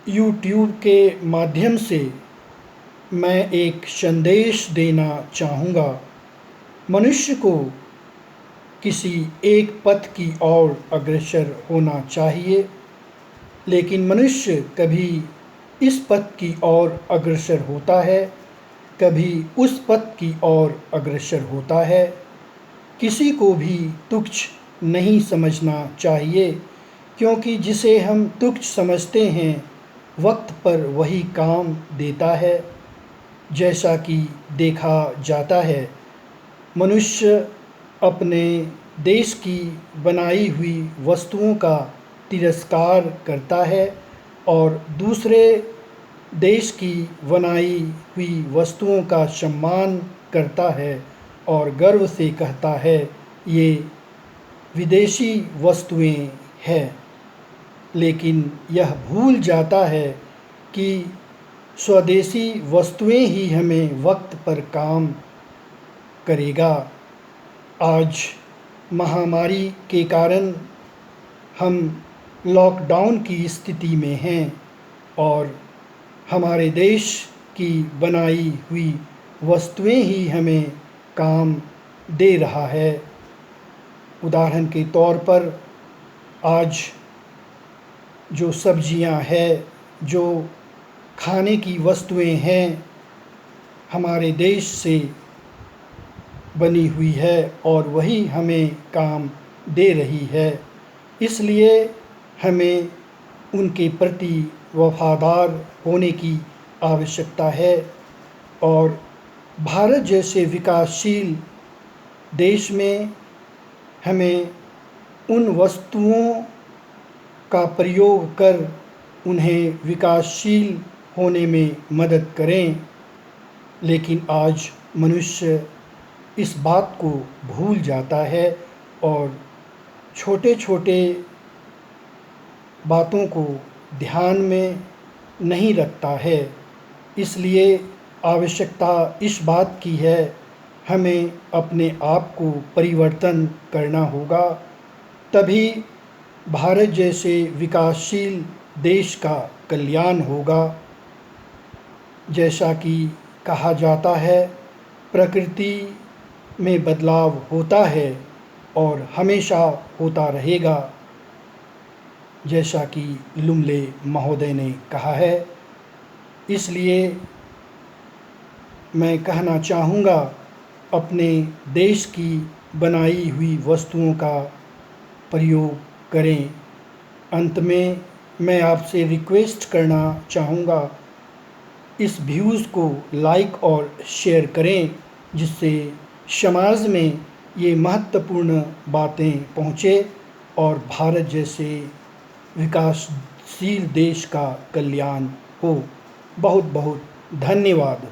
YouTube के माध्यम से मैं एक संदेश देना चाहूँगा। मनुष्य को किसी एक पथ की ओर अग्रसर होना चाहिए, लेकिन मनुष्य कभी इस पथ की ओर अग्रसर होता है, कभी उस पथ की ओर अग्रसर होता है। किसी को भी तुच्छ नहीं समझना चाहिए, क्योंकि जिसे हम तुच्छ समझते हैं वक्त पर वही काम देता है। जैसा कि देखा जाता है, मनुष्य अपने देश की बनाई हुई वस्तुओं का तिरस्कार करता है और दूसरे देश की बनाई हुई वस्तुओं का सम्मान करता है और गर्व से कहता है ये विदेशी वस्तुएं हैं, लेकिन यह भूल जाता है कि स्वदेशी वस्तुएं ही हमें वक्त पर काम करेगा। आज महामारी के कारण हम लॉकडाउन की स्थिति में हैं और हमारे देश की बनाई हुई वस्तुएं ही हमें काम दे रहा है। उदाहरण के तौर पर आज जो सब्जियां हैं, जो खाने की वस्तुएं हैं, हमारे देश से बनी हुई है और वही हमें काम दे रही है। इसलिए हमें उनके प्रति वफादार होने की आवश्यकता है और भारत जैसे विकासशील देश में हमें उन वस्तुओं का प्रयोग कर उन्हें विकासशील होने में मदद करें। लेकिन आज मनुष्य इस बात को भूल जाता है और छोटे छोटे बातों को ध्यान में नहीं रखता है। इसलिए आवश्यकता इस बात की है, हमें अपने आप को परिवर्तन करना होगा, तभी भारत जैसे विकासशील देश का कल्याण होगा। जैसा कि कहा जाता है, प्रकृति में बदलाव होता है और हमेशा होता रहेगा, जैसा कि लुम्ले महोदय ने कहा है। इसलिए मैं कहना चाहूँगा, अपने देश की बनाई हुई वस्तुओं का प्रयोग करें। अंत में मैं आपसे रिक्वेस्ट करना चाहूँगा, इस व्यूज़ को लाइक और शेयर करें, जिससे समाज में ये महत्वपूर्ण बातें पहुँचे और भारत जैसे विकासशील देश का कल्याण हो। बहुत बहुत धन्यवाद।